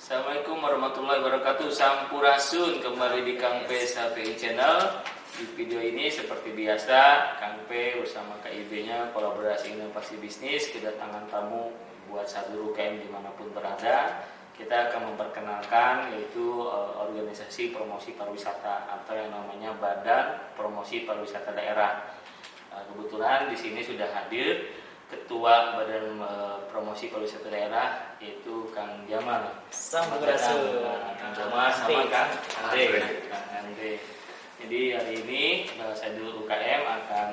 Assalamualaikum warahmatullahi wabarakatuh. Sampurasun, kembali di Kang P HPI Channel. Di video ini seperti biasa, Kang P bersama KIB-nya kolaborasi inovasi bisnis kedatangan tamu buat satu UKM dimanapun berada. Kita akan memperkenalkan yaitu organisasi promosi pariwisata atau yang namanya Badan Promosi Pariwisata Daerah. Kebetulan di sini sudah hadir Ketua Badan Promosi Pariwisata Daerah yaitu Kang Jamal. Sampurasun. Kang Jamal sama Kang Andre. Jadi hari ini saya dulu UKM akan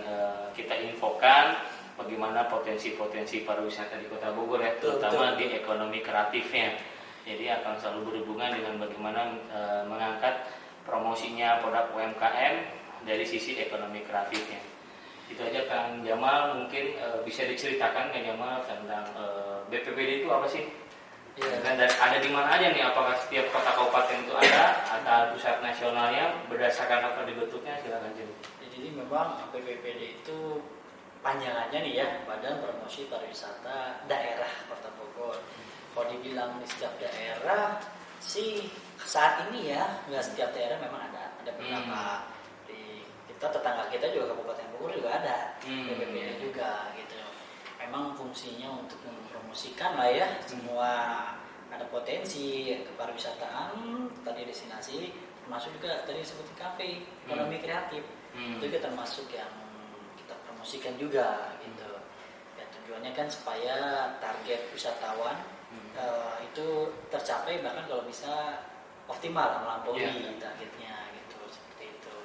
kita infokan bagaimana potensi-potensi pariwisata di Kota Bogor ya, terutama di ekonomi kreatifnya. Jadi akan selalu berhubungan dengan bagaimana mengangkat promosinya produk UMKM dari sisi ekonomi kreatifnya. Itu aja Kang Jamal, mungkin bisa diceritakan Kang Jamal tentang BPPD itu apa sih? Ya. Dan ada di mana aja nih? Apakah setiap kota kabupaten itu ada atau pusat nasionalnya? Berdasarkan apa dibentuknya? Silakan Jim. Jadi memang BPPD itu panjangannya nih ya, Badan Promosi Pariwisata Daerah Kota Bogor. Kalau dibilang di setiap daerah sih saat ini ya, nggak setiap daerah memang ada beberapa. Kita tetangga kita juga Kabupaten Bogor juga ada BPPD juga gitu. Memang fungsinya untuk mempromosikan lah ya semua ada potensi kepariwisataan tadi destinasi, termasuk juga tadi seperti kafe ekonomi kreatif itu juga termasuk yang kita promosikan juga gitu. Ya tujuannya kan supaya target wisatawan itu tercapai, bahkan kalau bisa optimal melampaui targetnya gitu, seperti itu.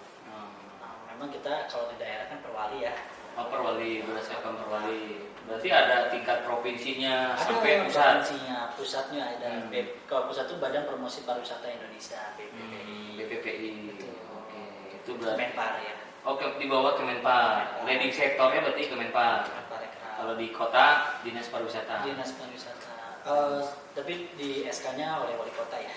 Memang kita kalau di daerah kan perwali ya. Oh, perwali, berdasarkan perwali. Berarti ada tingkat provinsinya Ada sampai pusat. Pusatnya ada. Kalau pusat itu Badan Promosi Pariwisata Indonesia (BPPI). BPPI. Oke. Itu berarti Kemenpar ya. Oke, di bawah Kemenpar. Leading sektornya berarti Kemenpar. Kalau di kota Dinas Pariwisata. Dinas Pariwisata. Tapi di SK-nya oleh wali kota ya.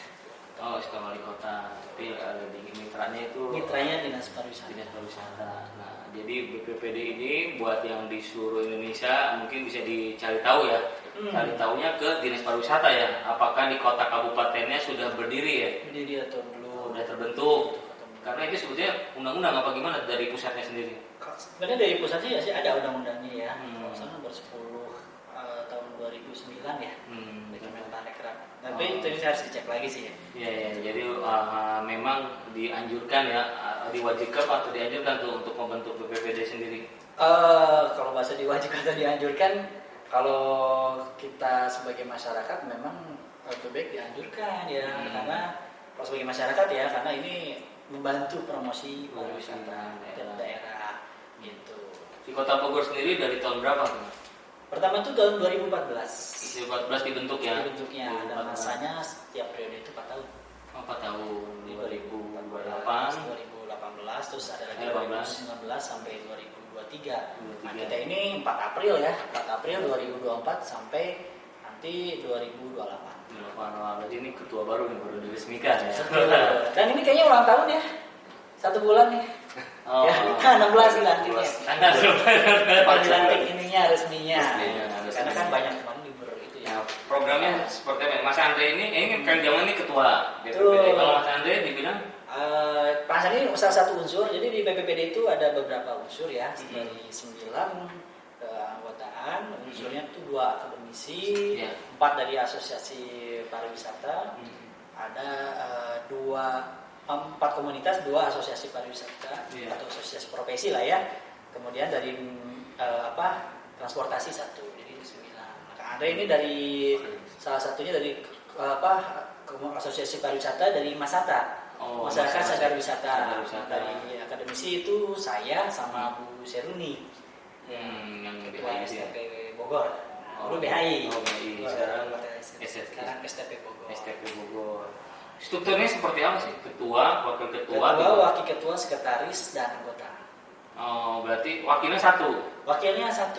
Oh, SK wali kota. Tapi di mitranya itu Dinas Pariwisata. Dinas Pariwisata. Nah, jadi BPPD ini buat yang di seluruh Indonesia mungkin bisa dicari tahu ya. Cari tahunya ke Dinas Pariwisata ya. Apakah di kota kabupatennya sudah berdiri ya? Berdiri atau belum? Sudah terbentuk. Karena itu sebetulnya undang-undang apa gimana dari pusatnya sendiri? Sebenarnya dari pusatnya sih ada undang-undangnya ya. Kalau sana nomor 10 tahun 2009 ya. Kemenparekraf. Tapi itu harus dicek lagi sih ya. Iya, jadi memang dianjurkan ya, diwajibkan atau dianjurkan tuh untuk membentuk BPPD sendiri. Kalau bahasa diwajibkan atau dianjurkan, kalau kita sebagai masyarakat memang lebih baik dianjurkan ya, karena kalau sebagai masyarakat ya, karena ini membantu promosi pariwisata daerah gitu. Di Kota Bogor sendiri dari tahun berapa tuh? Pertama itu tahun 2014. 2014 dibentuk ya? Dibentuknya, dan masanya setiap periode itu 4 tahun. 4 tahun, 2018, 2018, terus ada lagi 2019 sampai 2023. Nah, kita ini 4 April ya, 4 April 2024 sampai nanti 2028. Berarti ini ketua baru nih, baru diresmikan ya? Dan ini kayaknya ulang tahun ya, 1 bulan nih. Oh, ya, 16 dilantiknya. Dilantik ininya resminya. Karena kan banyak teman libur itu ya. Nah, programnya seperti apa? Mas Andre ini kan Jamal ini ketua BPPD. Kalau Mas Andre dibilang? Mas Andre ini salah satu unsur. Jadi di BPPD itu ada beberapa unsur ya, dari 9 keanggotaan. Unsurnya itu 2 akademisi, 4 dari asosiasi pariwisata, ada 4 komunitas, 2 asosiasi pariwisata atau asosiasi profesi lah ya. Kemudian dari transportasi 1, jadi 9. Nah, Andre ini dari salah satunya dari asosiasi pariwisata dari Masata. Masyarakat Sadar Wisata. Dari akademisi itu saya sama Bu Seruni. Yang Ketua STP Bogor. Dulu BHI. Sekarang STP Bogor. STP Bogor. Strukturnya seperti apa sih? Ketua, wakil ketua, wakil ketua, sekretaris, dan anggota. Oh, berarti wakilnya 1. Wakilnya 1.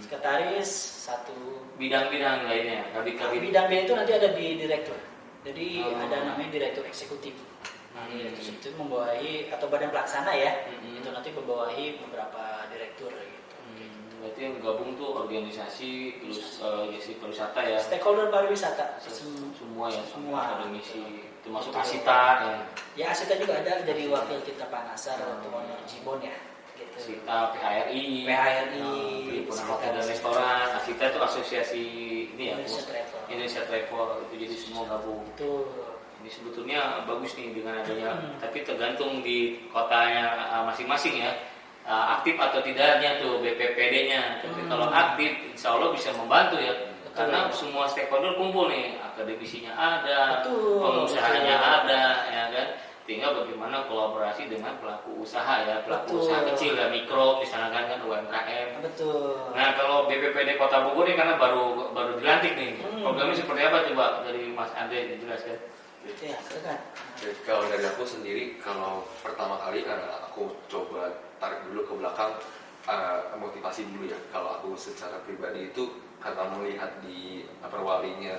Sekretaris 1. Bidang-bidang lainnya. Bidang-bidang itu nanti ada di direktur. Jadi ada namanya direktur eksekutif. Direktur eksekutif membawahi atau badan pelaksana ya. Itu nanti membawahi beberapa direktur gitu. Berarti itu yang gabung tuh organisasi terus pariwisata ya. Stakeholder pariwisata. Semua ya, Semua. akademisi, termasuk Asita ya. Ya Asita juga ada dari wakil kita Pak Nasar atau Honor Jibon ya. Gitu. Asita, PHRI, Perhimpunan Hotel dan Restoran. Asita itu asosiasi ini ya, Indonesia Travel itu jadi semua gabung. Betul. Ini sebetulnya bagus nih dengan adanya, tapi tergantung di kotanya masing-masing ya. Aktif atau tidaknya tuh BPPD-nya. Tapi kalau aktif, insya Allah bisa membantu ya. Betul. Karena semua stakeholder kumpul nih, akademisinya ada, Betul. pengusahanya ada, ya kan. Tinggal bagaimana kolaborasi dengan pelaku usaha ya, pelaku Betul. usaha kecil ya, mikro, misalkan kan UMKM. Betul. Nah kalau BPPD Kota Bogor ini karena baru dilantik nih, programnya seperti apa coba dari Mas Andre dijelaskan? Ya, silakan. Jadi kalau dari aku sendiri, kalau pertama kali aku coba tarik dulu ke belakang, motivasi dulu ya. Kalau aku secara pribadi itu karena melihat di perwalinya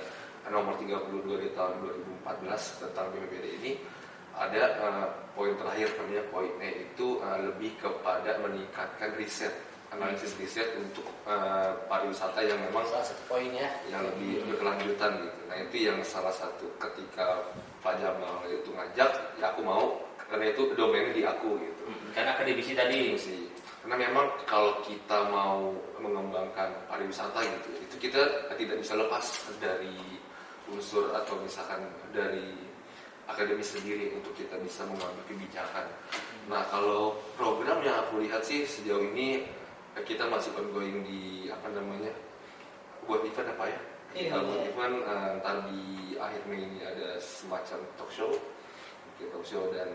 nomor 32 di tahun 2014 tentang BPPD ini, ada poin terakhir namanya poinnya itu lebih kepada meningkatkan riset, analisis riset untuk pariwisata yang memang Salah satu poin ya. yang lebih berkelanjutan gitu. Nah itu yang salah satu ketika Pak Jamal itu ngajak, ya aku mau karena itu domainnya di aku gitu. Karena akademisi tadi. Sih. Karena memang kalau kita mau mengembangkan pariwisata gitu, itu kita tidak bisa lepas dari unsur atau misalkan dari akademis sendiri untuk kita bisa mengambil kebijakan. Nah kalau program yang aku lihat sih sejauh ini kita masih ongoing di buat event apa ya? Iya. Buat event ntar di akhir Mei ini ada semacam talk show dan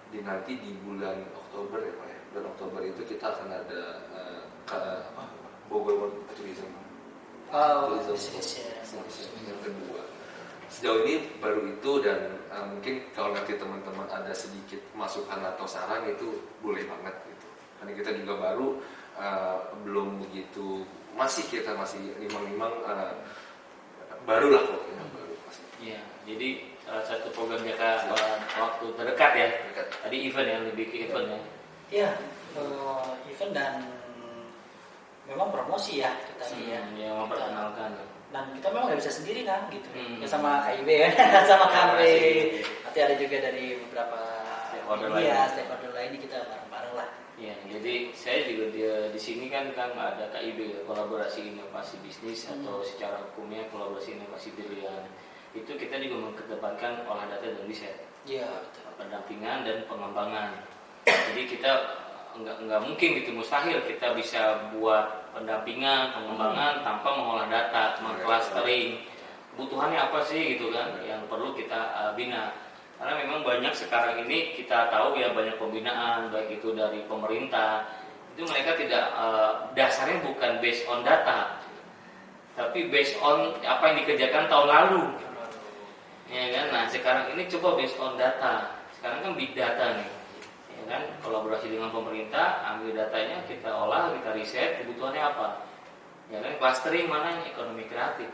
nanti di bulan Oktober ya Pak ya. Bulan Oktober itu kita akan ada Bogor World Tourism. Yang kedua. Sejauh ini baru itu dan mungkin kalau nanti teman-teman ada sedikit masukan atau saran itu boleh banget gitu. Karena kita juga baru belum begitu kita masih limang barulah pokoknya baru masih. Iya, jadi salah satu program jangka waktu terdekat ya. Tadi event yang lebih ke event ya. Iya, event dan memang promosi ya kita ya. Yang memperkenalkan. Dan kita memang nggak bisa sendiri kan gitu. Hmm. Ya sama KIB ya, sama KB. Nanti ada juga dari beberapa stakeholder lainnya kita bareng-bareng lah. Ya, jadi saya juga di sini kan ada KIB ya, kolaborasi inovasi bisnis atau secara hukumnya kolaborasi inovasi brilian. Itu kita juga mengedepankan olah data dan riset. Iya, betul. Pendampingan dan pengembangan. Jadi kita nggak mungkin gitu, mustahil kita bisa buat pendampingan, pengembangan tanpa mengolah data, mengclustering. Kebutuhannya apa sih gitu kan yang perlu kita bina. Karena memang banyak sekarang ini kita tahu ya banyak pembinaan baik itu dari pemerintah itu mereka tidak dasarnya bukan based on data tapi based on apa yang dikerjakan tahun lalu ya kan. Nah sekarang ini coba based on data, sekarang kan big data nih ya kan, kolaborasi dengan pemerintah, ambil datanya kita olah, kita riset kebutuhannya apa ya kan, clustering mana yang ekonomi kreatif.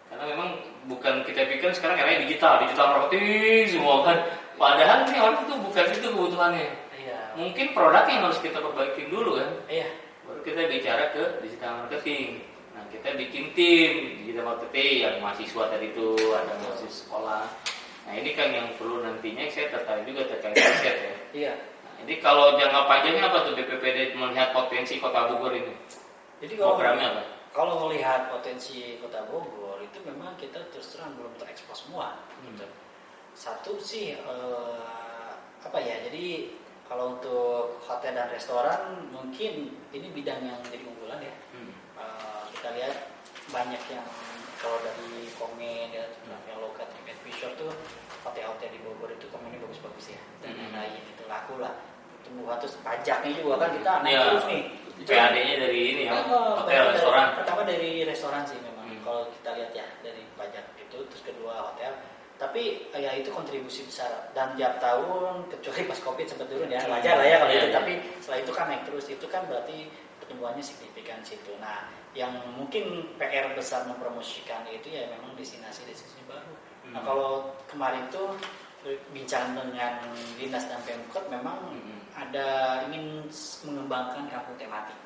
Karena memang bukan kita pikir sekarang eranya digital marketing semua kan. Padahal ini orang tuh bukan itu kebutuhannya. Iya. Mungkin produknya yang harus kita perbaiki dulu kan. Iya. Baru kita bicara ke digital marketing. Nah kita bikin tim digital marketing yang mahasiswa tadi itu ada mahasiswa sekolah. Nah ini kan yang perlu nantinya saya tertarik juga terkait riset ya. Iya. Nah, jadi kalau jangka panjangnya apa tuh BPPD melihat potensi Kota Bogor ini? Jadi Programnya apa? Kalau melihat potensi Kota Bogor itu memang kita terus terang belum terekspos semua. Gitu. Satu sih jadi kalau untuk hotel dan restoran mungkin ini bidang yang jadi unggulan ya. Kita lihat banyak yang kalau dari komen ya yang lokal Adventure tuh hotel-hotel di Bogor itu komennya bagus-bagus ya dan lain-lain itu laku lah. Tumbuhan terus pajaknya juga kan kita naik terus nih. PAD-nya dari ini ya, hotel, restoran. Pertama dari restoran sih memang. Kalau kita lihat ya dari pajak itu, terus kedua hotel. Tapi ya itu kontribusi besar dan tiap tahun kecuali pas Covid sempat turun ya, wajar lah ya kalau itu. Tapi setelah itu kan naik terus, itu kan berarti pertumbuhannya signifikan situ. Nah, yang mungkin PR besar mempromosikan itu ya memang destinasi baru. Nah, kalau kemarin tuh bincang dengan Dinas dan Pemkot memang ada ingin mengembangkan kampung tematik.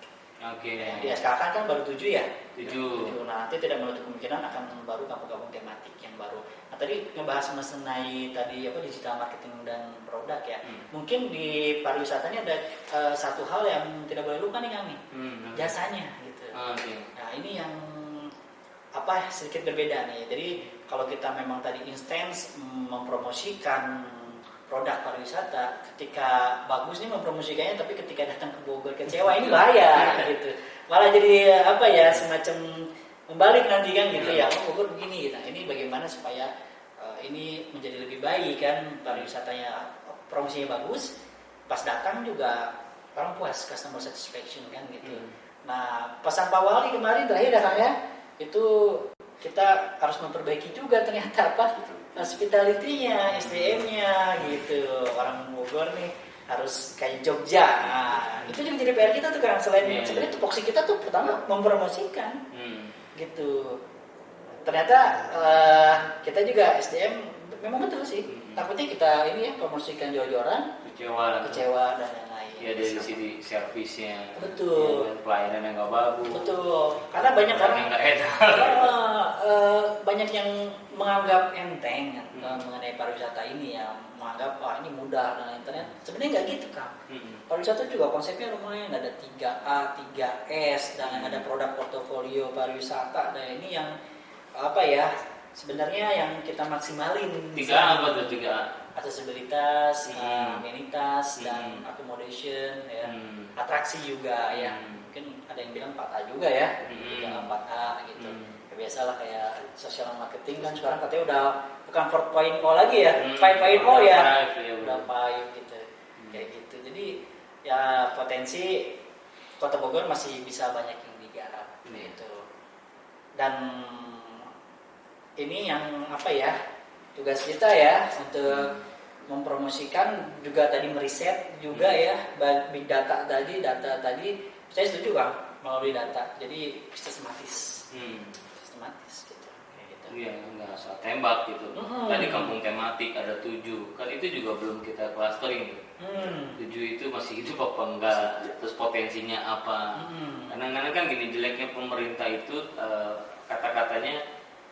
Oke. Yang di SKK kan baru 7 ya. 7. Nah, nanti tidak menutup kemungkinan akan baru kampung-kampung tematik yang baru. Nah, tadi ngebahas mengenai tadi digital marketing dan produk ya. Mungkin di pariwisata ini ada satu hal yang tidak boleh lupa nih kami. Jasanya gitu. Oke. Nah, ini yang sedikit berbeda nih. Jadi kalau kita memang tadi intens mempromosikan produk pariwisata, ketika bagus nih mempromosikannya, tapi ketika datang ke Bogor kecewa, ini bahaya gitu. Malah jadi semacam membalik nanti kan gitu ya. Bogor begini gitu. Nah, ini bagaimana supaya ini menjadi lebih baik kan, pariwisatanya promosinya bagus, pas datang juga orang puas, customer satisfaction kan gitu. Nah, pesan Pak Wali kemarin terakhir ya, itu kita harus memperbaiki juga ternyata hospitality-nya, SDM-nya gitu. Orang Bogor nih harus kayak Jogja. Nah, itu juga jadi PR kita tuh kan. Selain sebenarnya tupoksi kita tuh pertama mempromosikan gitu. Ternyata kita juga SDM memang betul sih. Takutnya kita promosikan jor-joran, kecewa dan lain-lain. Ya dari sisi servisnya. Betul. Ya, pelayanan yang nggak bagus. Betul. Karena banyak orang yang nggak enak. banyak yang menganggap enteng mengenai pariwisata ini ya, menganggap ini mudah dan lain lain. Sebenarnya nggak gitu kan. Pariwisata juga konsepnya lumayan, ada 3A, 3S dan ada produk portofolio pariwisata. Dan ini yang sebenarnya yang kita maksimalin. 3A apa tuh 3A? Aksesibilitas, amenitas dan accommodation ya. Atraksi juga ya. Mungkin ada yang bilang 4A juga ya. 3A, 4A gitu. Ya, biasalah kayak social marketing kan sekarang katanya udah bukan 4.0 lagi ya, 5.0 ya. Udah 5 gitu. Kayak gitu. Jadi ya potensi Kota Bogor masih bisa banyak yang digarap gitu. Dan ini yang tugas kita ya untuk mempromosikan juga tadi meriset juga ya big data tadi saya setuju kan melalui data jadi sistematis gitu kayak gitu. Iya, nggak asal tembak gitu. Tadi kampung tematik ada 7, kan itu juga belum kita clustering. 7 itu masih hidup apa enggak, terus potensinya apa. Kadang-kadang kan gini, jeleknya pemerintah itu kata-katanya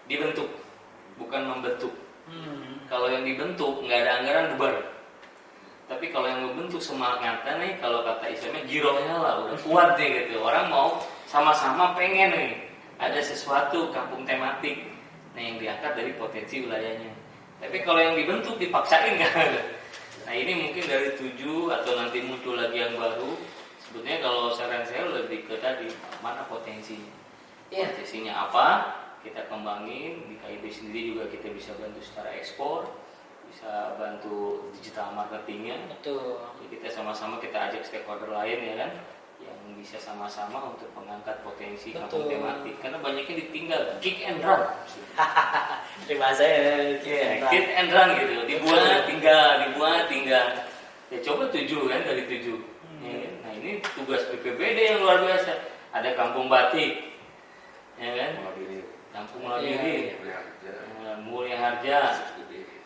dibentuk, bukan membentuk. Kalau yang dibentuk nggak ada anggaran bubar. Tapi kalau yang membentuk semangatnya nih, kalau kata istilahnya girohnya lah udah kuat nih gitu. Orang mau sama-sama pengen nih ada sesuatu kampung tematik. Nah yang diangkat dari potensi wilayahnya. Tapi kalau yang dibentuk dipaksain nggak ada. Nah ini mungkin dari 7 atau nanti muncul lagi yang baru. Sebetulnya kalau saran saya lebih ke tadi mana potensinya. Potensinya apa? Kita kembangin, di KIB sendiri juga kita bisa bantu secara ekspor, bisa bantu digital marketingnya. Betul. Jadi kita sama-sama kita ajak stakeholder lain ya kan, yang bisa sama-sama untuk mengangkat potensi kampung tematik. Karena banyaknya ditinggal, kick and run. Terima saya Kick and run gitu, dibuat tinggal. Ya coba 7 kan dari 7. Ya, nah ini tugas BPBD yang luar biasa. Ada kampung batik, ya kan? Kampung Labiri, Mulia Harja,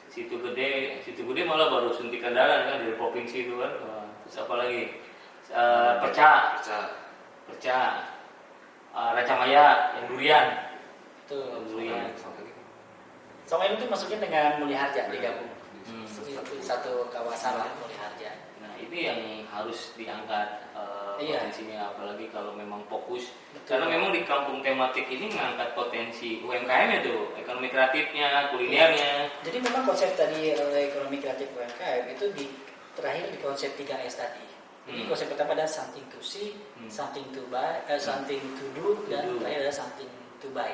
Situ Gede malah baru suntikan darah kan dari provinsi itu kan. Terus apa lagi? Perca, Racamaya, yang durian. Durian. Sama itu masuknya dengan Mulia Harja digabung. Satu kawasan lah Mulia Harja. Nah ini yang harus diangkat potensinya, apalagi kalau memang fokus. Karena memang di kampung tematik ini mengangkat potensi UMKM itu, ekonomi kreatifnya, kulinernya. Jadi memang konsep tadi ekonomi kreatif UMKM itu terakhir di konsep 3S tadi. Jadi konsep pertama ada something to see, something to buy, something to do, dan terakhir ada something to buy.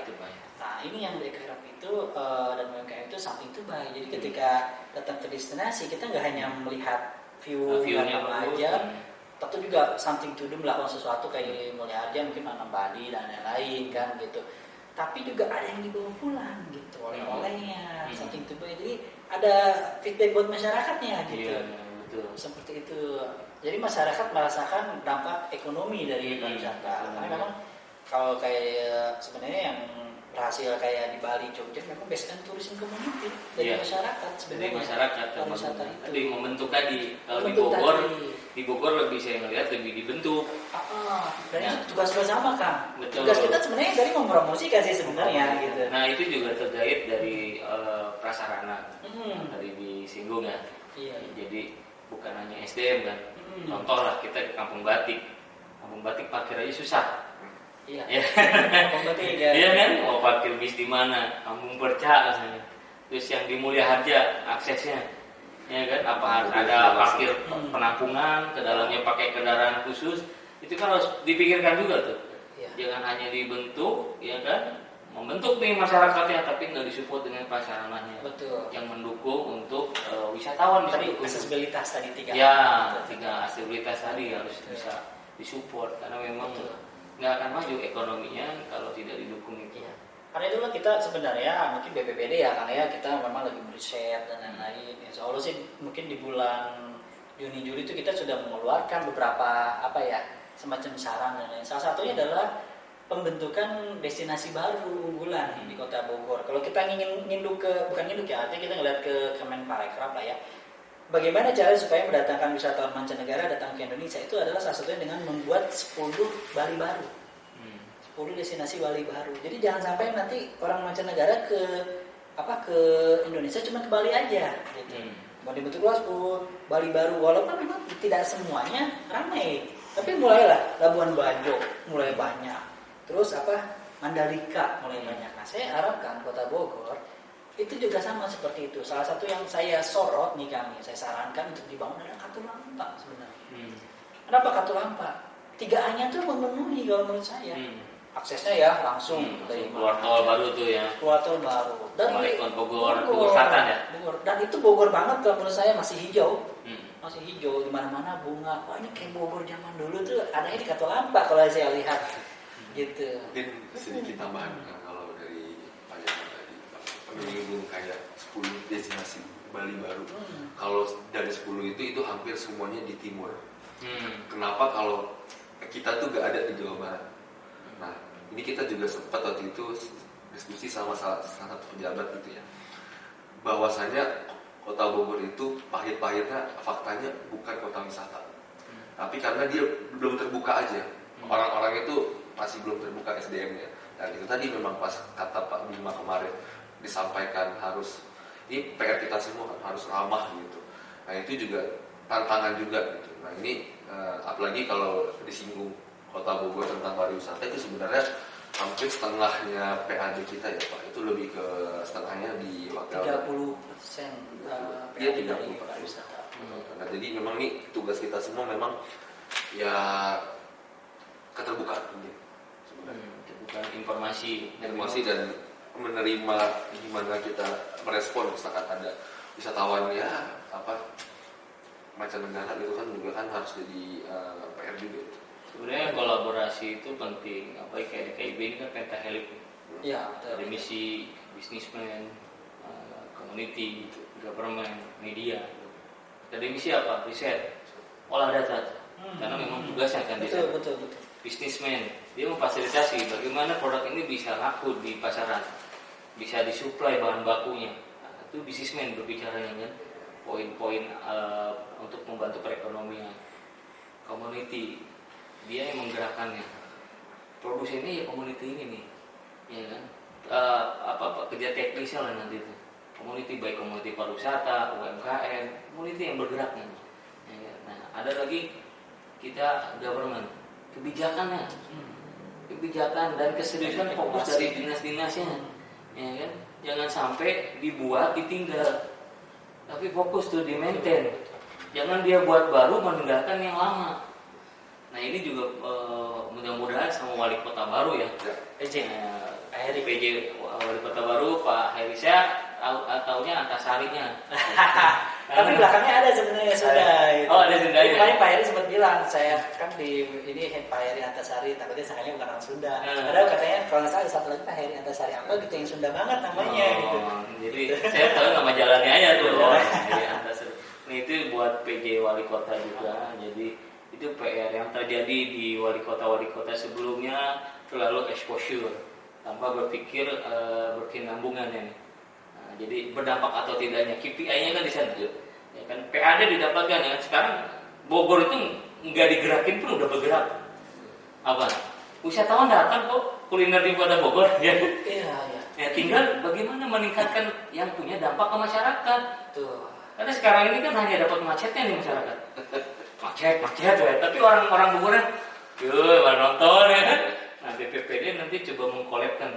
Nah ini yang dikerap itu dan UMKM itu something to buy. Jadi ketika datang ke destinasi kita nggak hanya melihat view-nya aja, tentu juga something to do, melakukan sesuatu kayak di Mulia Harja mungkin nanam padi dan lain-lain kan gitu. Tapi juga ada yang dibawa pulang gitu, oleh-olehnya, something to buy. Jadi ada feedback buat masyarakatnya gitu. Betul. Seperti itu. Jadi masyarakat merasakan dampak ekonomi dari pariwisata. Karena memang kalau kayak sebenarnya yang berhasil kayak di Bali, Jogja memang based on tourism community dari Iya. masyarakat Dari sebenarnya. masyarakat Pariwisata itu. tadi membentuk tadi. Kalau di Membentuk Bogor, tadi. di Bogor lebih saya ngelihat lebih dibentuk. Dan Ya. itu tugas bersama kan. Betul. Tugas kita sebenarnya dari mempromosikan sih sebenarnya gitu. Nah itu juga terkait dari prasarana tadi disinggung ya. Iya. Jadi bukan hanya SDM kan. Contoh lah kita di Kampung Batik. Kampung Batik parkir aja susah. Iya. Ya. Pembatik ya. Iya kan? Mau parkir bis di mana? Kampung Perca misalnya. Terus yang di Mulia Harja aksesnya, ya kan? Apa harus ada parkir penampungan, ke dalamnya pakai kendaraan khusus? Itu kan harus dipikirkan juga tuh. Iya. Jangan hanya dibentuk, ya kan? Membentuk nih masyarakatnya, tapi nggak disupport dengan prasarananya. Betul. Yang mendukung untuk wisatawan Tadi bisa. aksesibilitas tadi 3. Ya, 3 aksesibilitas tadi harus bisa disupport karena memang Betul. nggak akan maju ekonominya kalau tidak didukung itu. Iya. Karena itulah kita sebenarnya mungkin BPPD ya karena ya kita memang lagi meriset dan lain-lain. Insya Allah sih mungkin di bulan Juni Juli itu kita sudah mengeluarkan beberapa semacam saran dan lain. Salah satunya adalah pembentukan destinasi baru unggulan di Kota Bogor. Kalau kita ingin bukan nginduk ya, artinya kita ngeliat ke Kemenparekraf lah ya. Bagaimana cara supaya mendatangkan wisatawan mancanegara datang ke Indonesia itu adalah salah satunya dengan membuat 10 Bali baru. 10 destinasi Bali baru. Jadi jangan sampai nanti orang mancanegara ke Indonesia cuma ke Bali aja gitu. Mau dibentuklah 10 Bali baru walaupun memang tidak semuanya ramai. Tapi mulailah Labuan Bajo mulai banyak. Terus Mandalika mulai banyak. Nah, saya harapkan Kota Bogor itu juga sama seperti itu. Salah satu yang saya sorot nih saya sarankan untuk dibangun adalah Katulampa sebenarnya. Kenapa Katulampa? 3A-nya tuh memenuhi kalau menurut saya. Aksesnya ya langsung dari keluar tol baru tuh ya. Keluar tol baru. Dan Bogor Selatan ya. Bogor. Dan itu Bogor banget kalau menurut saya masih hijau. Masih hijau di mana-mana bunga. Wah, ini kayak Bogor zaman dulu tuh adanya di Katulampa kalau saya lihat. Gitu. Mungkin sedikit tambahan kan kalau dari Pak Jamal tadi menyinggung kayak 10 destinasi Bali baru. Kalau dari 10 itu hampir semuanya di timur. Kenapa kalau kita tuh gak ada di Jawa Barat? Nah, ini kita juga sempat waktu itu diskusi sama salah satu pejabat gitu ya. Bahwasanya Kota Bogor itu pahit-pahitnya faktanya bukan kota wisata. Tapi karena dia belum terbuka aja. Orang-orang itu masih belum terbuka SDM-nya. Dan itu tadi memang pas kata Pak Bima kemarin disampaikan harus ini PR kita semua kan harus ramah gitu. Nah itu juga tantangan juga gitu. Nah ini apalagi kalau disinggung Kota Bogor tentang pariwisata itu sebenarnya hampir setengahnya PAD kita ya Pak. Itu lebih ke setengahnya di hotel. 30% Iya PAD 30% dari pariwisata. Nah jadi memang nih tugas kita semua memang ya keterbukaan gitu. Bukan informasi Dan menerima gimana kita merespon misalkan ada wisatawan ya mancanegara itu kan juga kan harus jadi PR juga. Sebenarnya kolaborasi itu penting. Kayak di KIB ini kan pentahelix. Ya, Ada misi bisnismen, community, government, media. Ada misi apa? Riset, olah data. Karena memang tugasnya kan betul. Bisnismen, dia memfasilitasi bagaimana produk ini bisa laku di pasaran, bisa disuplai bahan bakunya. Nah, itu bisnismen berbicaranya kan, poin-poin untuk membantu perekonomian. Community, dia yang menggerakkannya. Produsennya ya community ini nih, ya kan? Kerja teknisnya lah nanti itu. Community baik community pariwisata, UMKM, community yang bergerak nih. Ya kan? Nah, ada lagi kita government. Kebijakan dan keseriusan fokus dari dinas-dinasnya, ya kan? Jangan sampai dibuat ditinggal, tapi fokus tuh di maintain. Jangan dia buat baru meninggalkan yang lama. Nah ini juga mudah-mudahan sama wali kota baru ya, PJ wali kota baru Pak Herisya taunya Antasarinya. Tapi belakangnya ada sebenarnya sudah. Oh ada Sunda ya. Kemarin Pak Heri sempat bilang saya kan di ini Pak Heri Antasari takutnya sangkanya bukan orang Sunda. Padahal katanya kalau nggak salah ada satu lagi Pak Heri Antasari apa gitu yang Sunda banget namanya gitu. Jadi saya tahu nama jalannya aja tuh. Jadi Antasari. Nah itu buat PJ wali kota juga. Jadi Itu PR yang terjadi di wali kota sebelumnya, terlalu exposure tanpa berpikir berkesinambungan ini. Nah, jadi berdampak atau tidaknya KPI-nya kan di sana. Ya kan PAD didapatkan ya. Sekarang Bogor itu nggak digerakin pun udah bergerak. Apa? Wisatawan datang kok kuliner di Kota Bogor ya. Iya. Ya tinggal bagaimana meningkatkan yang punya dampak ke masyarakat. Tuh. Karena sekarang ini kan hanya dapat macetnya nih masyarakat. Macet ya. Tapi orang-orang Bogornya, baru nonton ya kan. Nah BPPD nanti coba mengkolekkan.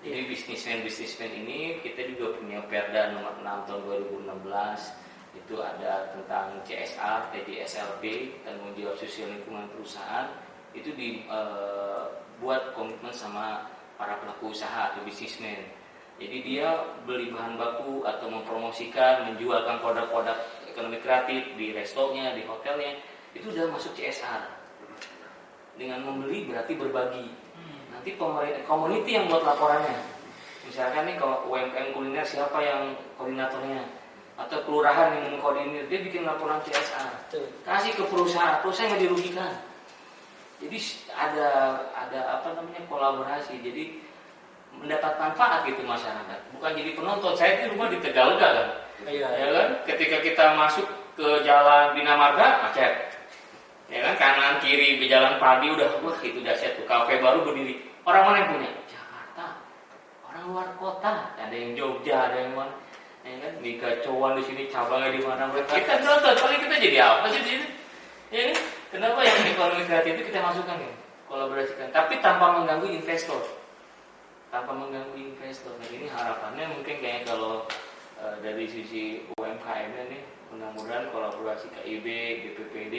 Jadi bisnismen ini kita juga punya Perda nomor 6 tahun 2016. Itu ada tentang CSR, TDSLP, tanggung jawab sosial lingkungan perusahaan. Itu dibuat komitmen sama para pelaku usaha atau bisnismen. Jadi dia beli bahan baku atau mempromosikan, menjualkan produk-produk ekonomi kreatif di restonya, di hotelnya, itu udah masuk CSR. Dengan membeli berarti berbagi. Nanti community yang buat laporannya. Misalkan nih kalau UMKM kuliner siapa yang koordinatornya, atau kelurahan yang mengkoordinir, dia bikin laporan CSR. Kasih ke perusahaan nggak dirugikan. Jadi ada kolaborasi. Jadi mendapat manfaat gitu masyarakat. Bukan jadi penonton. Saya di rumah di Tegalega kan. Iya. Ya kan? Ketika kita masuk ke jalan Bina Marga macet. Ya kan kanan kiri di jalan Padi udah wah itu dahsyat tuh. Kafe baru berdiri. Orang mana yang punya? Jakarta. Orang luar kota. Ada yang Jogja, ada yang mana? Ya kan? Mika Cowan di sini cabangnya di mana? Kita nonton. Paling kita jadi apa sih di sini? Ya kan? Kenapa yang ekonomi kreatif itu kita masukkan ya? Kolaborasikan. Tapi tanpa mengganggu investor. Nah ini harapannya mungkin kayak kalau dari sisi UMKM nih mudah-mudahan kolaborasi KIB, BPPD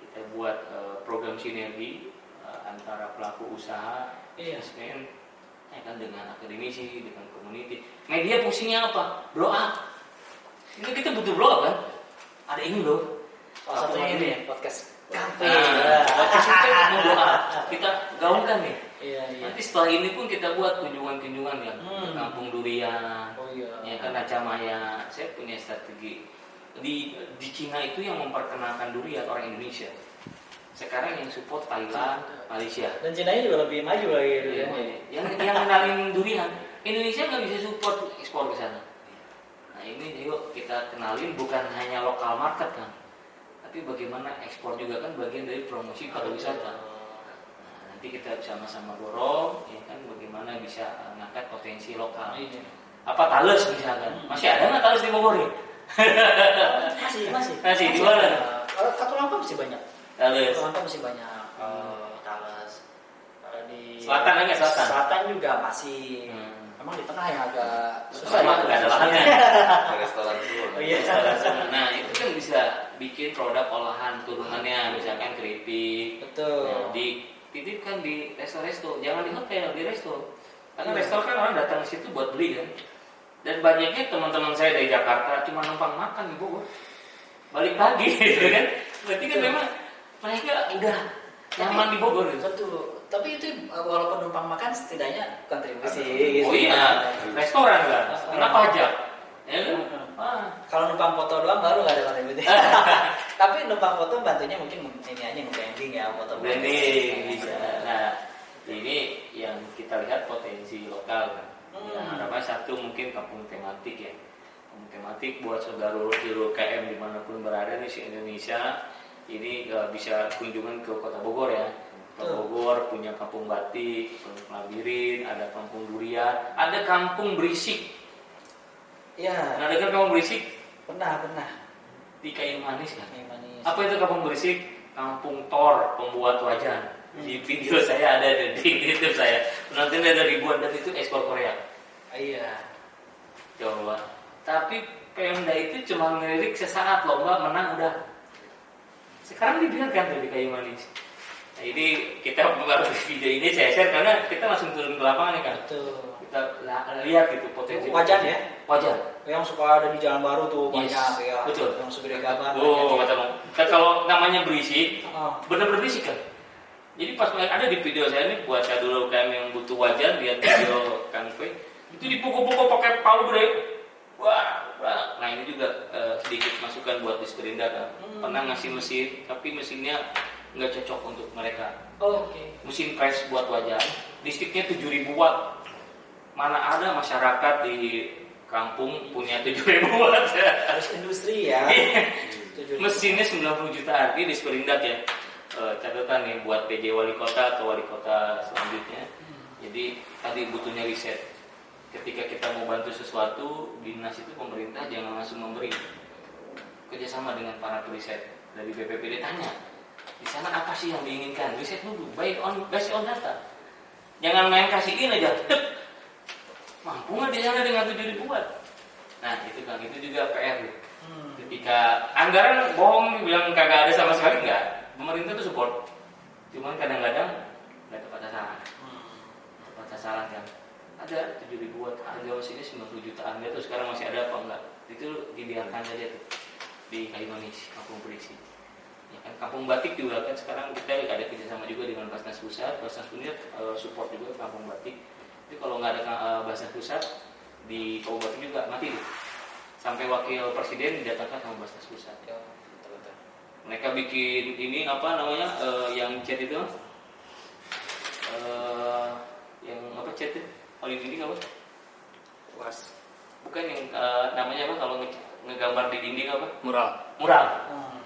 kita buat program sinergi antara pelaku usaha, bisnismen, ya kan dengan akademisi, dengan community. Media fungsinya apa? Blow up. Ini kita butuh blow up kan? Ada ini loh. Salah satunya ini ya, podcast kafe. Podcast itu mau blow up. Kita gaungkan nih. Iya. Nanti setelah ini pun kita buat kunjungan-kunjungan yang Kampung Durian, ya kan Acamaya. Saya punya strategi di Cina itu yang memperkenalkan durian orang Indonesia. Sekarang yang support Thailand, Malaysia. Dan Cina juga lebih maju lagi. Yang kenalin durian, Indonesia nggak bisa support ekspor ke sana. Nah ini yuk kita kenalin bukan hanya lokal market kan, tapi bagaimana ekspor juga kan bagian dari promosi pariwisata. Kita sama-sama dorong, ya kan, bagaimana bisa ngangkat potensi lokal. Apa Thales misalkan? Masih ada nggak Thales di Bogor ya? Masih di mana? Katulampa masih banyak. Thales. Katulampa masih banyak. Thales. Di Selatan agak selatan. Selatan juga masih. Emang di tengah yang agak susah. Nggak ada lahannya. Restoran dulu. Nah itu kan bisa bikin produk olahan turunannya, misalkan keripik. Betul. Nah, dititipkan di resto-resto, jangan di hotel, di resto. Karena resto kan orang datang ke situ buat beli kan. Dan banyaknya teman-teman saya dari Jakarta cuma numpang makan di Bogor, balik lagi, gitu kan. Berarti kan memang mereka udah nyaman di Bogor. Gitu. Betul. Tapi itu walaupun numpang makan setidaknya kontribusi. Oh iya, restoran kan, kena pajak. Ya kan? Kalau numpang foto doang baru nggak ada kontribusi. Tapi numpang foto bantunya mungkin ini aja branding ya, foto branding bisa. Nah ini yang kita lihat potensi lokal kan. Ya, harapan satu mungkin kampung tematik ya. Kampung tematik buat saudara UKM dimanapun berada di Indonesia ini bisa kunjungan ke Kota Bogor ya. Kota Bogor punya kampung batik, kampung labirin, ada kampung durian, ada kampung berisik. Iya. Nah, dengar kampung berisik? Pernah. Di Kayu Manis kan? Kayu Manis. Apa itu kampung berisik? Kampung Tor, pembuat wajan. Di video saya ada di YouTube saya. Nanti ada ribuan dan itu ekspor Korea. Iya. Coba. Tapi Pemda itu cuma ngelirik sesaat lomba menang udah. Sekarang dibiarkan tuh di Kayu Manis. Nah, ini kita baru video ini saya share karena kita langsung turun ke lapangan ya kan. Betul. Kita lihat gitu potensi. Wajan ya? Wajan. Yang suka ada di Jalan Baru tuh banyak ya. Betul. Yang segede gaban. Oh, kata Bang. Kalau namanya berisik, benar-benar berisik kan. Jadi pas ada di video saya ini buat saya dulu UKM yang butuh wajan lihat video Kanve itu dipukul-pukul pakai palu gede. wah. Nah ini juga sedikit masukan buat Disperindak kan. Pernah ngasih mesin, tapi mesinnya nggak cocok untuk mereka. Oke. Mesin press buat wajan, listriknya 7.000 watt. Mana ada masyarakat di kampung punya 7.000 watt. Harus industri ya. 7.000. Mesinnya 90 juta, artinya Disperindak ya. Catatan nih buat PJ wali kota atau wali kota selanjutnya. Jadi tadi butuhnya riset. Ketika kita mau bantu sesuatu, dinas itu pemerintah jangan langsung memberi. Kerjasama dengan para periset dari BPPD, tanya di sana apa sih yang diinginkan, riset dulu, based on data. Jangan main kasihin aja, mampu nggak di sana dengan 7.000 watt. Nah itu kan, itu juga PR. Ketika anggaran bohong bilang kagak ada sama sekali, enggak. Pemerintah itu support, cuman kadang-kadang nggak tepat sasaran. Tepat sasaran kan, ada 7.000 watt, harga mesinnya 90 jutaan, itu sekarang masih ada apa enggak? Itu dibiarkan saja tuh di Kayu Manis, Kampung Berisi. Ya kan, Kampung Batik juga kan sekarang kita ada kerjasama juga dengan Basnas Pusat. Basnas Pusat support juga Kampung Batik. Jadi kalau nggak ada Basnas Pusat di Kabupaten juga mati tuh. Sampai wakil presiden didatangkan sama Basnas Pusat. Ya, betul-betul. Mereka bikin ini apa namanya yang chat itu, yang apa chat itu paling dinding apa? Puas. Bukan yang namanya apa kalau ngegambar di dinding apa? Mural. Mural.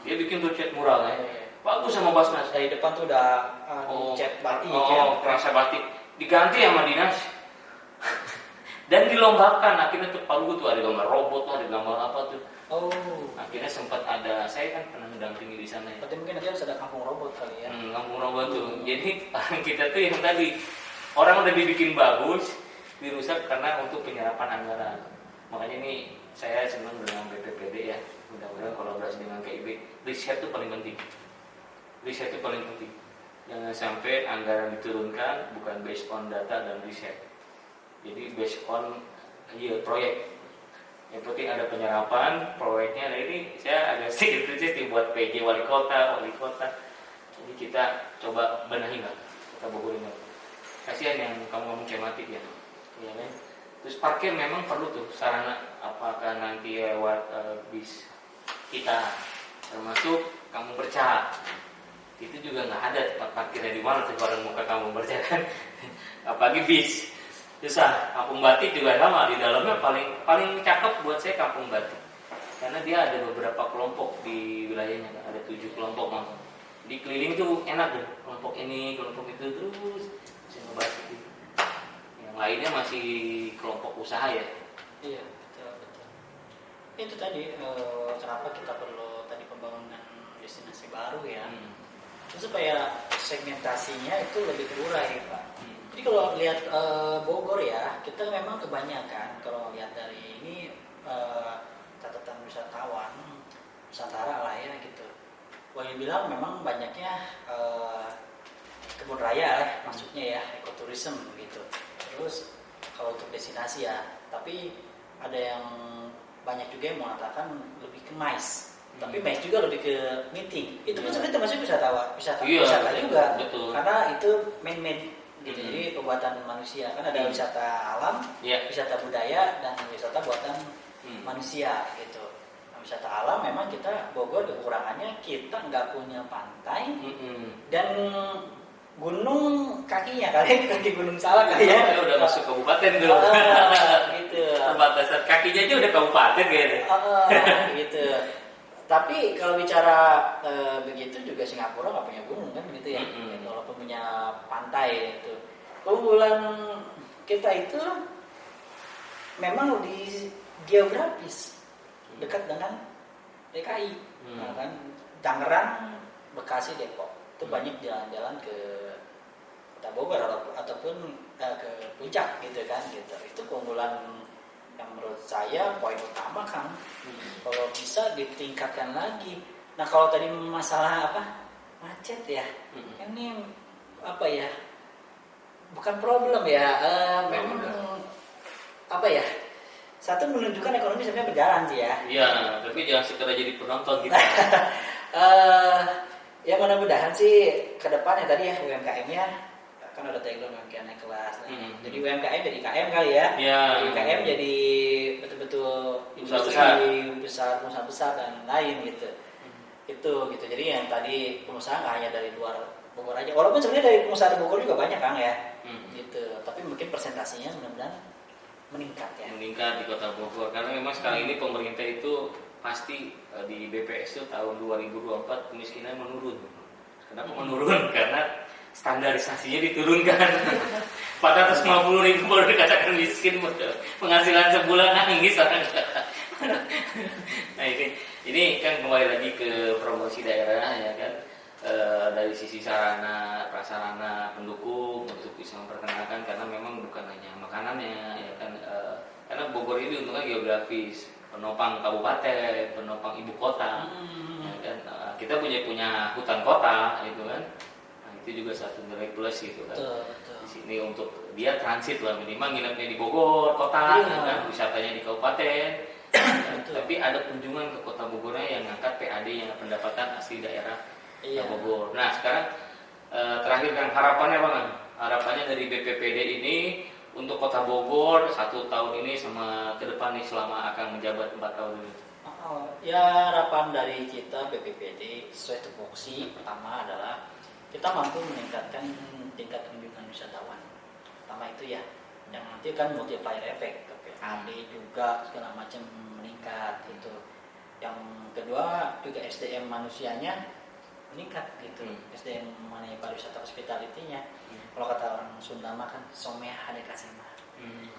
Dia bikin tuh cat mural ya. Bagus sama Basnas. Dari depan tuh udah cat batik Oh, kerasa batik. Diganti sama dinas. Dan dilombakan, akhirnya tuh Palu tuh ada gambar robot, ada gambar apa tuh. Oh. Akhirnya sempat ada, saya kan pernah mendampingi di sana ya. Berarti mungkin nanti harus ada kampung robot kali ya. Kampung robot tuh. Jadi kita tuh yang tadi orang udah dibikin bagus, dirusak karena untuk penyerapan anggaran. Makanya ini saya senang dengan BPPD ya. Mudah-mudahan kolaborasi dengan KIB. Riset itu paling penting. Riset itu paling penting. Jangan sampai anggaran diturunkan bukan based on data dan riset. Jadi based on proyek. Yang penting ada penyerapan proyeknya. Nah ini saya agak sedikit kritis buat PJ wali kota. Jadi kita coba benahi lah, kita boborin lah. Kasihan yang kamu cematik ya, ya kan? Terus parkir memang perlu tuh sarana, apakah nanti lewat bis kita, termasuk kamu bercak. Itu juga nggak ada tempat parkirnya di mana tuh orang muka kamu bercak kan? Apalagi bis. Susah. Kampung Batik juga sama, di dalamnya paling cakep buat saya Kampung Batik, karena dia ada beberapa kelompok di wilayahnya, ada 7 kelompok malah. Di keliling tuh enak tuh, kelompok ini, kelompok itu terus bisa ngebahas gitu. Yang lainnya masih kelompok usaha ya. Iya, betul. Itu tadi kenapa kita perlu tadi pembangunan destinasi baru ya. Terus supaya segmentasinya itu lebih terurai, Pak. Jadi kalau lihat Bogor ya, kita memang kebanyakan kalau lihat dari ini catatan wisatawan Nusantara lah ya gitu. Boleh bilang memang banyaknya kebun raya lah maksudnya ya, ekoturism gitu. Terus kalau untuk destinasi ya, tapi ada yang banyak juga yang mengatakan lebih ke MICE. Tapi MICE juga lebih ke meeting. Itu pun sebenarnya termasuk wisata juga. Betul. Karena itu man-made gitu. Jadi perbuatan manusia. Kan ada wisata alam, wisata budaya, dan wisata buatan manusia gitu. Nah, wisata alam memang kita Bogor kekurangannya kita nggak punya pantai dan gunung kakinya kali, kaki Gunung Salak kali ya. Udah masuk kabupaten tuh. Gitu. Perbatasan kakinya aja udah kabupaten kayaknya. Gitu. Tapi kalau bicara begitu juga Singapura nggak punya gunung kan gitu ya. Walaupun punya pantai itu. Keunggulan kita itu memang di geografis dekat dengan DKI, kan Tangerang, Bekasi, Depok. Itu banyak jalan-jalan ke Kota Bogor ataupun ke puncak gitu kan gitu. Itu keunggulan yang menurut saya poin utama kan. Kalau bisa ditingkatkan lagi. Nah kalau tadi masalah apa macet ya, ini apa ya, bukan problem ya, memang apa ya, satu menunjukkan ekonomi sebenarnya berjalan sih ya. Iya, tapi jangan sekedar jadi penonton gitu. Ya mudah-mudahan sih ke depan ya tadi ya UMKM-nya kan ada tagline UMKM naik kelas. Nah, Hmm. jadi UMKM jadi KM kali ya. Ya. UMKM jadi betul-betul industri besar, pengusaha besar dan lain gitu. Itu gitu. Jadi yang tadi pengusaha nggak hanya dari luar Bogor aja. Walaupun sebenarnya dari pengusaha di Bogor juga banyak kan ya. Gitu. Tapi mungkin presentasinya mudah-mudahan meningkat ya. Meningkat di Kota Bogor karena memang sekarang ini pemerintah itu pasti di BPS itu tahun 2024 kemiskinan menurun. Kenapa menurun? Karena standarisasinya diturunkan. 450.000 baru dikatakan miskin, penghasilan sebulan nangis orang. Nah ini kan kembali lagi ke promosi daerah ya kan. Dari sisi sarana, prasarana, pendukung untuk bisa memperkenalkan karena memang bukan hanya makanannya ya kan, karena Bogor ini untungnya geografis, penopang kabupaten, penopang ibu kota, ya kan, kita punya hutan kota gitu kan, nah, itu juga satu nilai plus gitu kan. Betul. Di sini untuk dia transit lah minimal nginepnya di Bogor kota, ya kan, wisatanya di kabupaten. Tapi ada kunjungan ke kota Bogornya yang ngangkat PAD-nya, pendapatan asli daerah Bogor. Nah sekarang terakhir kan harapannya Bang, harapannya dari BPPD ini untuk kota Bogor 1 tahun ini sama ke depan nih selama akan menjabat 4 tahun ini. Ya harapan dari kita BPPD sesuai tupoksi pertama adalah kita mampu meningkatkan tingkat kunjungan wisatawan. Pertama itu ya, yang nanti kan multiplier effect ke PAD juga segala macam meningkat gitu. Yang kedua juga SDM manusianya meningkat gitu. SDM mengenai pariwisata hospitality-nya. Kalau kata orang Sunda mah kan someh ada kasema.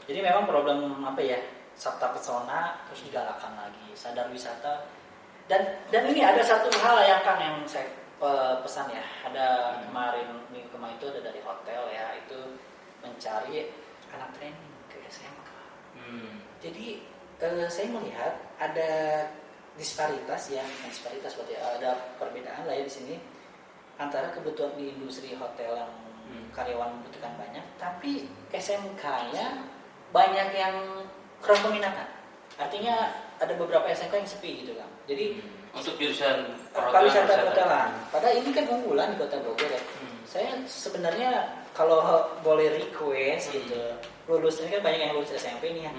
Jadi memang problem apa ya? Sabta pesona terus digalakan lagi, sadar wisata. Dan ini ada satu hal yang kan yang saya pesan ya. Ada minggu kemarin itu ada dari hotel ya, itu mencari anak training ke SMK. Jadi saya melihat ada disparitas berarti ada perbedaan lah ya di sini antara kebutuhan di industri hotel yang karyawan membutuhkan banyak, tapi SMK-nya banyak yang kurang peminatan. Artinya ada beberapa SMK yang sepi gitu kan. Jadi untuk jurusan pariwisata hotelan. Padahal ini kan unggulan di Kota Bogor ya. Saya sebenarnya kalau boleh request gitu, lulus ini kan banyak yang lulus SMP nih ya.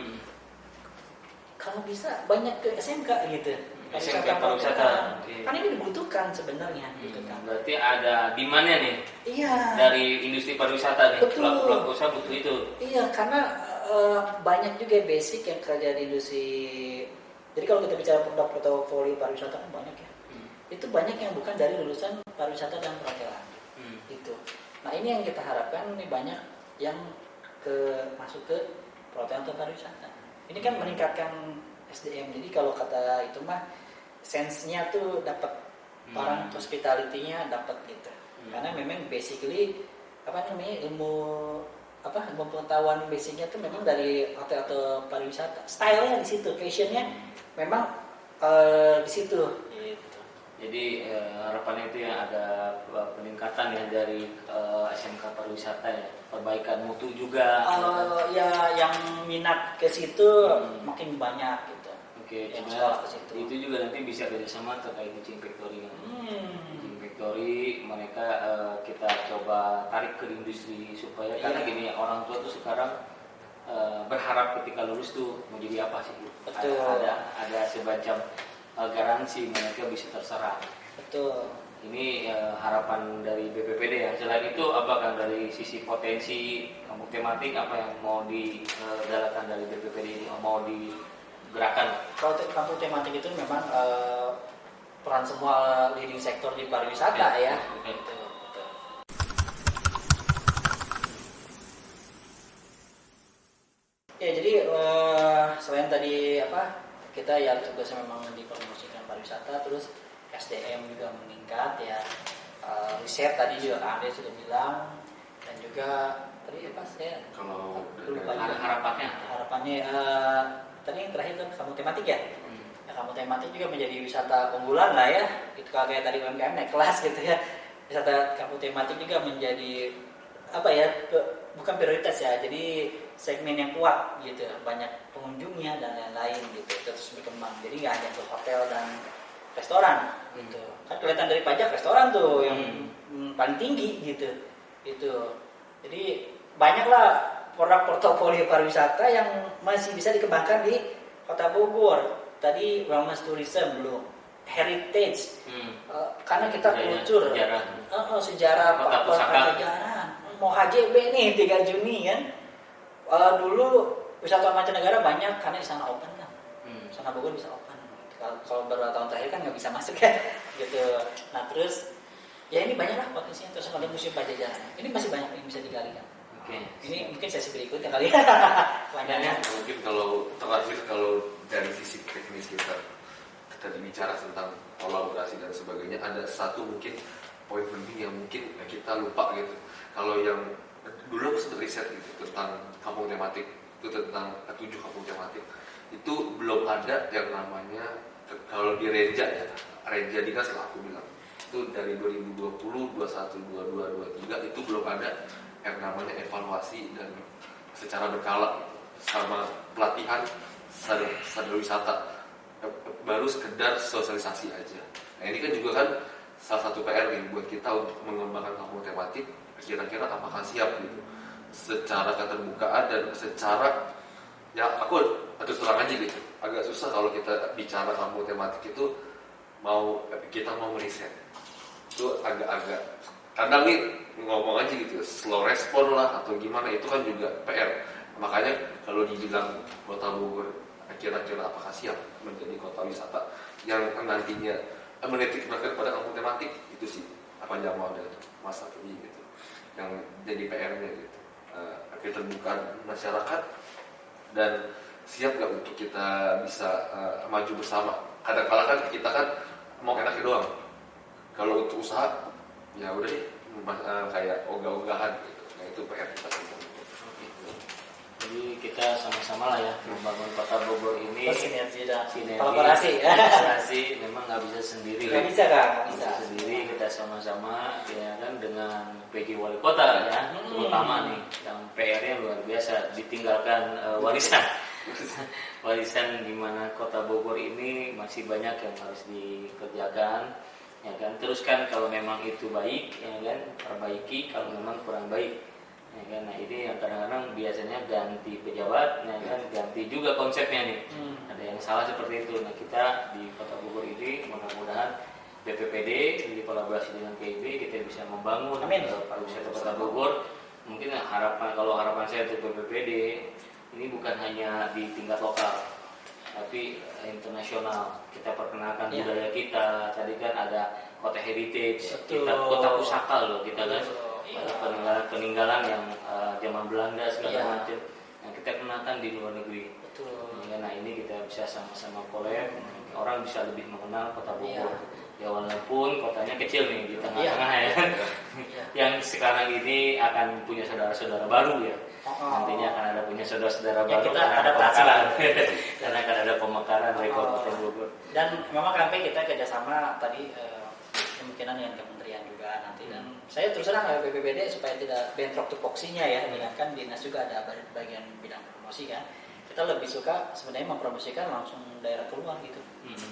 Kalau bisa banyak ke SMK gitu. SMK pariwisata. Kan ini dibutuhkan sebenarnya gitu kan. Berarti ada demand-nya nih. Iya. Dari industri pariwisata nih. Betul. Pelaku usaha butuh itu. Iya, karena banyak juga basic yang kerja di industri. Jadi kalau kita bicara produk portofolio pariwisata kan banyak ya. Itu banyak yang bukan dari lulusan pariwisata dan perhotelan. Gitu. Nah, ini yang kita harapkan nih banyak yang masuk ke perhotelan atau pariwisata. Ini kan meningkatkan SDM. Jadi kalau kata itu mah sense-nya tuh dapat, orang hospitality-nya dapat gitu. Karena memang basically ilmu pengetahuan basicnya tuh memang dari hotel atau pariwisata. Style-nya di situ, fashion-nya memang di situ. Gitu. Jadi harapannya itu yang ada peningkatan ya dari SMK pariwisata ya, perbaikan mutu juga. Ya yang minat ke situ makin banyak gitu. Oke, yang cuma sekolah ke situ. itu juga nanti bisa kerjasama terkait kucing factory. Kucing factory mereka kita coba tarik ke industri supaya karena gini orang tua tuh sekarang berharap ketika lulus tuh mau jadi apa sih? Betul. Ada semacam garansi mereka bisa terserap. Betul. Ini harapan dari BPPD ya. Selain itu apakah dari sisi potensi kampung tematik apa yang mau digalakan dari BPPD ini, mau digerakkan? Kalau kampung tematik itu memang peran semua leading sektor di pariwisata ya. Betul. Ya jadi selain tadi kita ya tugasnya memang dipromosikan pariwisata, terus SDM juga meningkat ya, riset tadi juga Ade sudah bilang, dan juga tadi saya Kalau lupa dari harapannya tadi yang terakhir kan kampung tematik ya. Ya, kampung tematik juga menjadi wisata unggulan lah ya. Itu kayak tadi UMKM naik kelas gitu ya. Wisata kampung tematik juga menjadi bukan prioritas ya. Jadi segmen yang kuat gitu, banyak pengunjungnya dan lain-lain gitu, terus berkembang. Jadi nggak hanya ke hotel dan restoran gitu. Kan kelihatan dari pajak restoran tuh yang paling tinggi gitu. Itu. Jadi banyaklah produk portofolio pariwisata yang masih bisa dikembangkan di Kota Bogor. Tadi wellness tourism belum, heritage, karena kita kultur, sejarah Kota Pusaka. sejarah. Mau HJB nih 3 Juni kan. Dulu wisatawan mancanegara banyak karena di sana open kan. Sana Bogor bisa open. Kalau beberapa tahun terakhir kan nggak bisa masuk kan, gitu. Nah terus ya ini banyaklah potensinya. Terus ada museum Pajajaran. Ini masih banyak yang bisa digali kan. Ini mungkin sesi berikutnya kali ya. Banyaknya. Mungkin kalau terakhir kalau dari sisi teknis kita bicara tentang kolaborasi dan sebagainya, ada satu mungkin poin penting yang mungkin kita lupa gitu. Kalau yang dulu aku sempat riset gitu tentang kampung tematik, itu tentang 7 kampung tematik, itu belum ada yang namanya, kalau di Renja ya, Renja Dinas lah aku bilang, itu dari 2020, 21, 22, 23 itu belum ada yang namanya evaluasi dan secara berkala sama pelatihan sadar wisata, baru sekedar sosialisasi aja. Nah ini kan juga kan salah satu PR nih buat kita untuk mengembangkan kampung tematik, kira-kira apakah siap gitu secara keterbukaan dan secara, ya aku terus terang aja gitu, agak susah kalau kita bicara kampung tematik itu kita mau meriset itu agak kadang nih ngomong aja gitu, slow respon lah atau gimana, itu kan juga PR. Makanya kalau dibilang Kota Bogor kira-kira apakah siap menjadi kota wisata yang nantinya menitik beratkan pada kampung tematik, itu sih apa Jamal dan Mas Afri gitu yang jadi PR-nya gitu. Keterbukaan masyarakat dan siap nggak untuk kita bisa maju bersama. Kadang-kadang kan kita kan mau enaknya doang. Kalau untuk usaha ya udah deh kayak ogah-ogahan gitu. Nah itu PR kita semua. Jadi kita sama-sama lah ya membangun Kota Bogor ini. Sinergi dan kolaborasi. Memang nggak bisa sendiri. Nggak bisa kan? Bisa sendiri, kita sama-sama ya kan dengan PJ Wali Kota ya, terutama nih yang PR-nya luar biasa, ditinggalkan warisan di mana Kota Bogor ini masih banyak yang harus dikerjakan ya kan. Terus kan kalau memang itu baik ya kan perbaiki, kalau memang kurang baik ya kan. Nah ini yang kadang-kadang biasanya ganti pejabat ya kan, ganti juga konsepnya nih. Ada yang salah seperti itu. Nah kita di Kota Bogor ini mudah-mudahan BPPD di kolaborasi dengan KIB kita bisa membangun pariwisata Kota Bogor. Mungkin harapan saya untuk BPPD ini bukan hanya di tingkat lokal tapi internasional. Kita perkenalkan budaya kita. Tadi kan ada kota heritage, kita kota pusaka loh kita kan. Peninggalan yang zaman Belanda segala macam. Nah, kita kenalkan di luar negeri. Nah ini kita bisa sama-sama collab. Orang bisa lebih mengenal Kota Bogor. Ya walaupun kotanya kecil nih di tengah-tengah ya. Yang sekarang ini akan punya saudara-saudara baru ya. Nantinya akan ada punya saudara-saudara baru. Kita adaptasi karena akan ada pemekaran rekor Kota Bogor. Dan memang sampai kita kerjasama tadi kemungkinan dengan kementerian juga nanti. Dan saya terus terang BPPD supaya tidak bentrok tupoksinya ya. Kan dinas juga ada bagian bidang promosi kan. Kita lebih suka sebenarnya mempromosikan langsung daerah keluar gitu,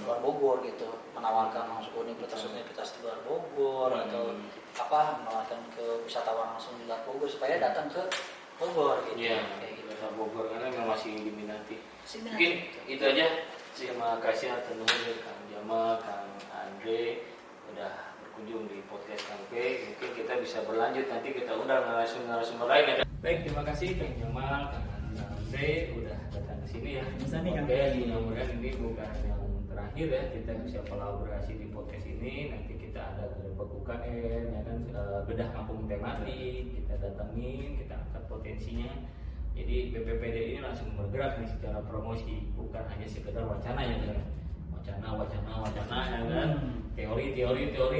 luar Bogor gitu, menawarkan langsung universitas di luar Bogor atau menawarkan ke wisatawan langsung di luar Bogor supaya datang ke Bogor gitu. Iya, kayak gitu. Bogor karena memang masih diminati. Mungkin itu aja. Terima kasih atas dari Kang Jamal, Kang Andre udah berkunjung di podcast Kang P. Mungkin kita bisa berlanjut nanti kita undang narasumber lain ya. Baik, terima kasih Kang Jamal, Kang Andre udah datang ke sini ya. Oke, mudah-mudahan ini bukan yang terakhir ya, kita bisa kolaborasi di podcast ini. Nanti kita ada gerebek UKM ya kan, bedah kampung tematik, kita datengin, kita angkat potensinya. Jadi BPPD ini langsung bergerak nih secara promosi, bukan hanya sekedar wacana ya kan. Wacana ya kan. Teori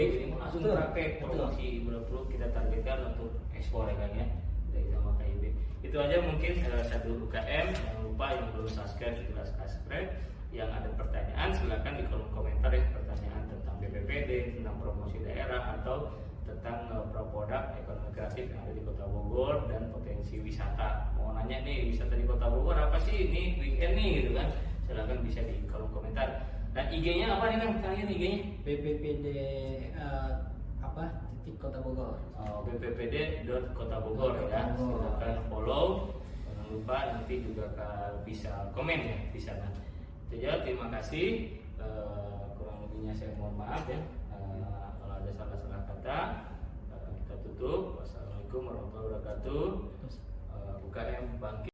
ini langsung praktek promosi, benar-benar kita targetkan untuk ekspor ya kan ya. Dari sama KIB. Itu aja mungkin satu UKM. Jangan lupa yang belum subscribe segera subscribe. Yang ada pertanyaan silakan di kolom komentar ya, pertanyaan tentang BPPD, tentang promosi daerah atau tentang produk ekonomi kreatif yang ada di Kota Bogor dan potensi wisata. Mau nanya nih wisata di Kota Bogor apa sih ini weekend nih gitu kan? Silakan bisa di kolom komentar. Dan IG-nya apa nih kan? Kalian IG-nya? BPPD Kota Bogor. bppd.kota Bogor ya. Silakan follow. Jangan lupa nanti juga bisa komen ya di sana. Itu aja, terima kasih. Kurang lebihnya saya mohon maaf ya. Kalau ada salah-salah kata kita tutup. Wassalamualaikum warahmatullahi wabarakatuh. UKM bangkit.